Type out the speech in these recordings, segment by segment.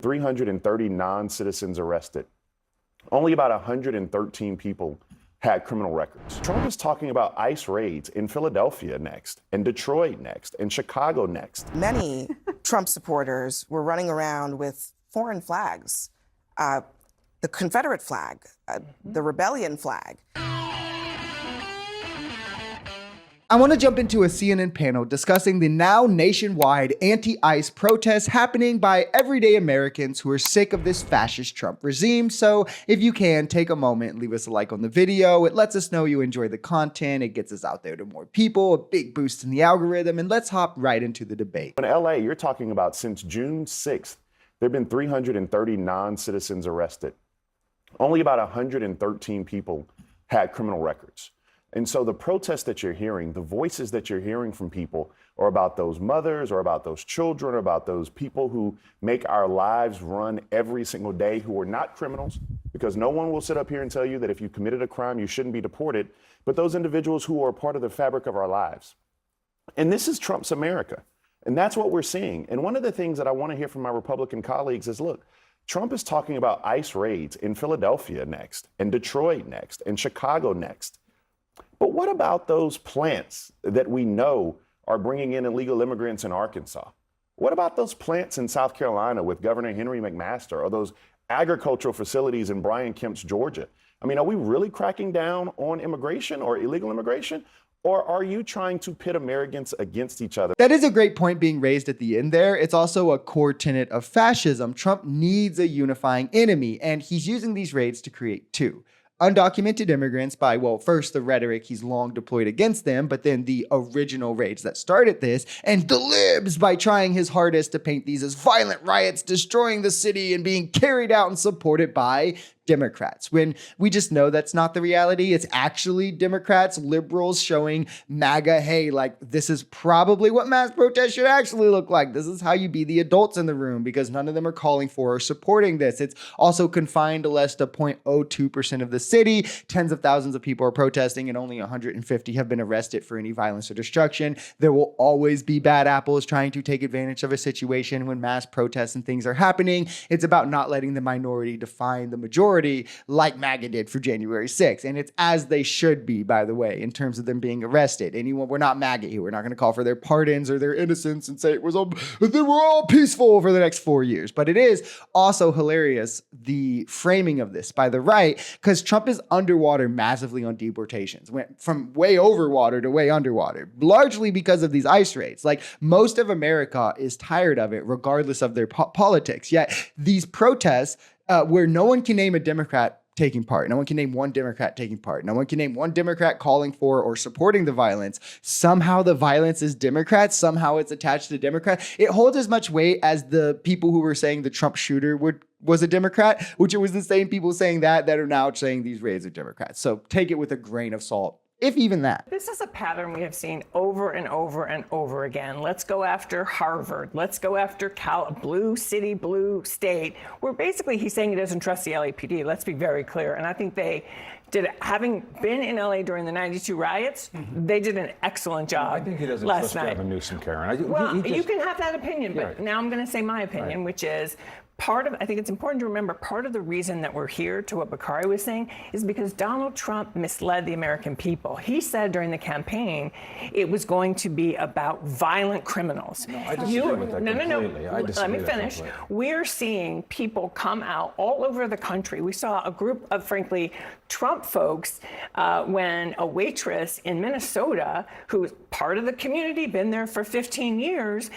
330 non-citizens arrested. Only about 113 people had criminal records. Trump is talking about ICE raids in Philadelphia next, and Detroit next, and Chicago next. Many Trump supporters were running around with foreign flags, the Confederate flag, the rebellion flag. I want to jump into a CNN panel discussing the now nationwide anti-ICE protests happening by everyday Americans who are sick of this fascist Trump regime. So if you can, take a moment and leave us a like on the video. It lets us know you enjoy the content. It gets us out there to more people, a big boost in the algorithm, and let's hop right into the debate. In LA, you're talking about since June 6th, there have been 330 non-citizens arrested. Only about 113 people had criminal records. And so the protests that you're hearing, the voices that you're hearing from people are about those mothers or about those children or about those people who make our lives run every single day, who are not criminals, because no one will sit up here and tell you that if you committed a crime, you shouldn't be deported, but those individuals who are part of the fabric of our lives. And this is Trump's America. And that's what we're seeing. And one of the things that I want to hear from my Republican colleagues is, look, Trump is talking about ICE raids in Philadelphia next, and Detroit next, and Chicago next. But what about those plants that we know are bringing in illegal immigrants in Arkansas? What about those plants in South Carolina with Governor Henry McMaster, or those agricultural facilities in Brian Kemp's Georgia? I mean, are we really cracking down on immigration or illegal immigration? Or are you trying to pit Americans against each other? That is a great point being raised at the end there. It's also a core tenet of fascism. Trump needs a unifying enemy, and he's using these raids to create two. Undocumented immigrants by, well, first the rhetoric he's long deployed against them, but then the original raids that started this, and the libs by trying his hardest to paint these as violent riots, destroying the city and being carried out and supported by Democrats, when we just know that's not the reality. It's actually Democrats, liberals showing MAGA, hey, like, this is probably what mass protests should actually look like. This is how you be the adults in the room, because none of them are calling for or supporting this. It's also confined to less than 0.02% of the city. Tens of thousands of people are protesting, and only 150 have been arrested for any violence or destruction. There will always be bad apples trying to take advantage of a situation when mass protests and things are happening. It's about not letting the minority define the majority, like MAGA did for January 6th. And it's as they should be, by the way, in terms of them being arrested. We're not MAGA here. We're not going to call for their pardons or their innocence and say they were all peaceful for the next 4 years. But it is also hilarious, the framing of this by the right, because Trump is underwater massively on deportations. Went from way over water to way underwater, largely because of these ICE raids. Like, most of America is tired of it, regardless of their politics. Yet these protests, where no one can name a Democrat taking part. No one can name one Democrat taking part. No one can name one Democrat calling for or supporting the violence. Somehow the violence is Democrats. Somehow it's attached to Democrats. It holds as much weight as the people who were saying the Trump shooter was a Democrat, which it was the same people saying that are now saying these raids are Democrats. So take it with a grain of salt, if even that. This is a pattern we have seen over and over and over again. Let's go after Harvard. Let's go after blue city, blue state, where basically he's saying he doesn't trust the LAPD. Let's be very clear. And I think they did, having been in LA during the 92 riots, they did an excellent job. I think he doesn't last trust night. Gavin Newsom, Karen. You can have that opinion, but right. Now I'm going to say my opinion, which is, I think it's important to remember, part of the reason that we're here, to what Bakari was saying, is because Donald Trump misled the American people. He said during the campaign it was going to be about violent criminals. No, I disagree with that completely. Let me finish. We're seeing people come out all over the country. We saw a group of, frankly, Trump folks when a waitress in Minnesota, who was part of the community, been there for 15 years,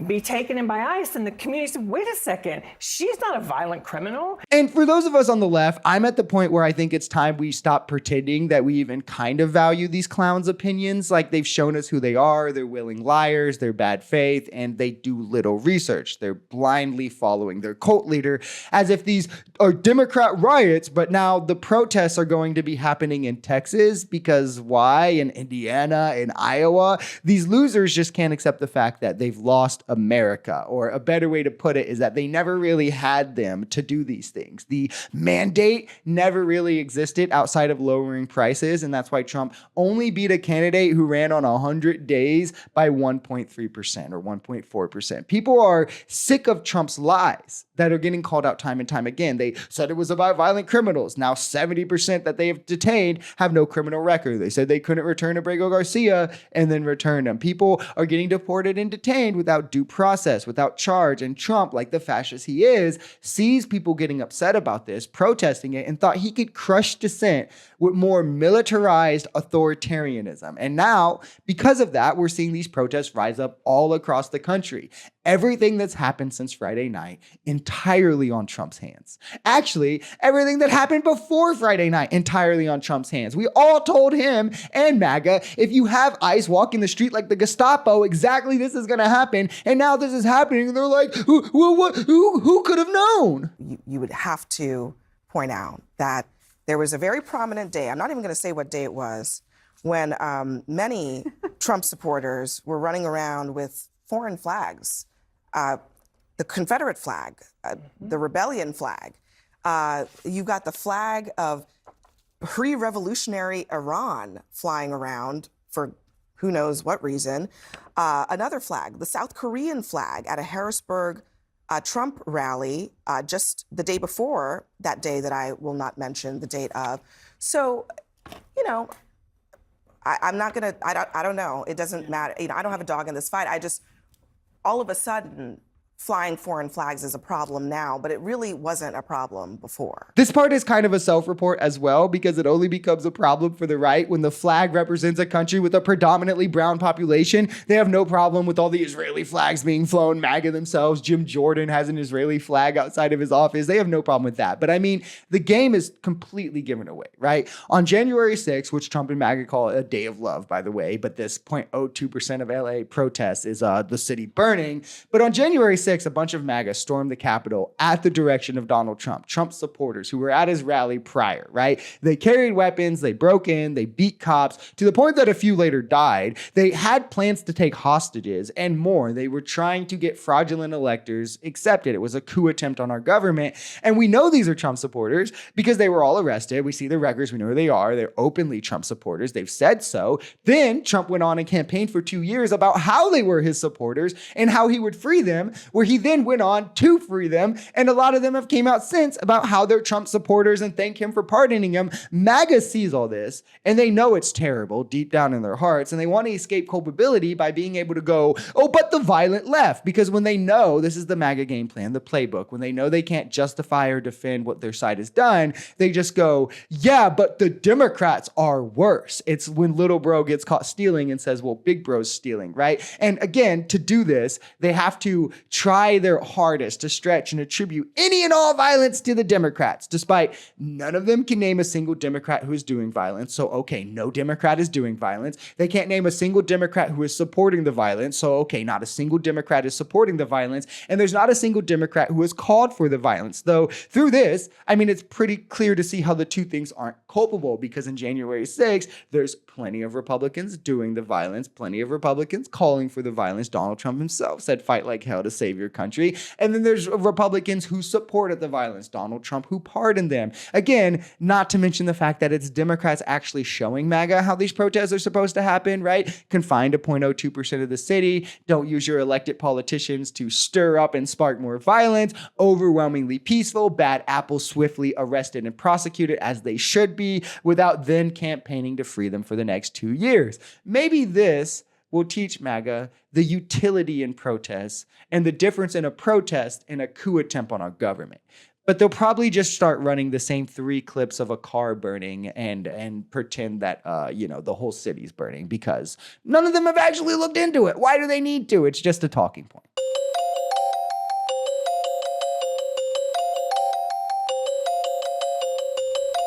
be taken in by ICE, and the community said, wait a second, she's not a violent criminal. And for those of us on the left, I'm at the point where I think it's time we stop pretending that we even kind of value these clowns' opinions. Like, they've shown us who they are. They're willing liars, they're bad faith, and they do little research. They're blindly following their cult leader as if these are Democrat riots, but now the protests are going to be happening in Texas because why? In Indiana, in Iowa. These losers just can't accept the fact that they've lost America. Or a better way to put it is that they never really had them to do these things. The mandate never really existed outside of lowering prices, and that's why Trump only beat a candidate who ran on 100 days by 1.3% or 1.4%. People are sick of Trump's lies that are getting called out time and time again. They said it was about violent criminals. Now 70% that they have detained have no criminal record. They said they couldn't return Abrego Garcia and then return him. People are getting deported and detained without due process, without charge. And Trump, like the fascist he is, sees people getting upset about this, protesting it, and thought he could crush dissent with more militarized authoritarianism. And now, because of that, we're seeing these protests rise up all across the country. Everything that's happened since Friday night entirely on Trump's hands. Actually, everything that happened before Friday night entirely on Trump's hands. We all told him and MAGA, if you have ICE walking the street like the Gestapo, exactly this is going to happen. And now this is happening. And they're like, who could have known? You would have to point out that there was a very prominent day, I'm not even going to say what day it was, when many Trump supporters were running around with foreign flags. The Confederate flag, the rebellion flag. You got the flag of pre-revolutionary Iran flying around for who knows what reason. Another flag, the South Korean flag at a Harrisburg Trump rally just the day before that day that I will not mention the date of. So, you know, I'm not gonna, I don't know. It doesn't matter. You know, I don't have a dog in this fight. I just, all of a sudden, flying foreign flags is a problem now, but it really wasn't a problem before. This part is kind of a self-report as well, because it only becomes a problem for the right when the flag represents a country with a predominantly brown population. They have no problem with all the Israeli flags being flown. MAGA themselves, Jim Jordan has an Israeli flag outside of his office. They have no problem with that. But I mean, the game is completely given away, right? On January 6th, which Trump and MAGA call a day of love, by the way, but this 0.02% of LA protest is the city burning. But on January 6th, a bunch of MAGA stormed the Capitol at the direction of Donald Trump, Trump supporters who were at his rally prior, right? They carried weapons, they broke in, they beat cops to the point that a few later died. They had plans to take hostages and more. They were trying to get fraudulent electors accepted. It was a coup attempt on our government. And we know these are Trump supporters because they were all arrested. We see the records. We know who they are. They're openly Trump supporters. They've said so. Then Trump went on and campaigned for 2 years about how they were his supporters and how he would free them, where he then went on to free them. And a lot of them have came out since about how they're Trump supporters and thank him for pardoning him. MAGA sees all this and they know it's terrible deep down in their hearts. And they want to escape culpability by being able to go, oh, but the violent left. Because when they know this is the MAGA game plan, the playbook, when they know they can't justify or defend what their side has done, they just go, yeah, but the Democrats are worse. It's when little bro gets caught stealing and says, well, big bro's stealing, right? And again, to do this, they have to try their hardest to stretch and attribute any and all violence to the Democrats, despite none of them can name a single Democrat who is doing violence. So, okay, no Democrat is doing violence. They can't name a single Democrat who is supporting the violence. So, okay, not a single Democrat is supporting the violence. And there's not a single Democrat who has called for the violence. Though through this, I mean, it's pretty clear to see how the two things aren't culpable, because in January 6th, there's plenty of Republicans doing the violence, plenty of Republicans calling for the violence. Donald Trump himself said, fight like hell to save your country. And then there's Republicans who supported the violence, Donald Trump who pardoned them. Again, not to mention the fact that it's Democrats actually showing MAGA how these protests are supposed to happen, right? Confine to 0.02% of the city. Don't use your elected politicians to stir up and spark more violence. Overwhelmingly peaceful. Bad apples swiftly arrested and prosecuted as they should be, without then campaigning to free them for the next 2 years. Maybe this will teach MAGA the utility in protests and the difference in a protest and a coup attempt on our government. But they'll probably just start running the same 3 clips of a car burning and pretend that, the whole city's burning, because none of them have actually looked into it. Why do they need to? It's just a talking point.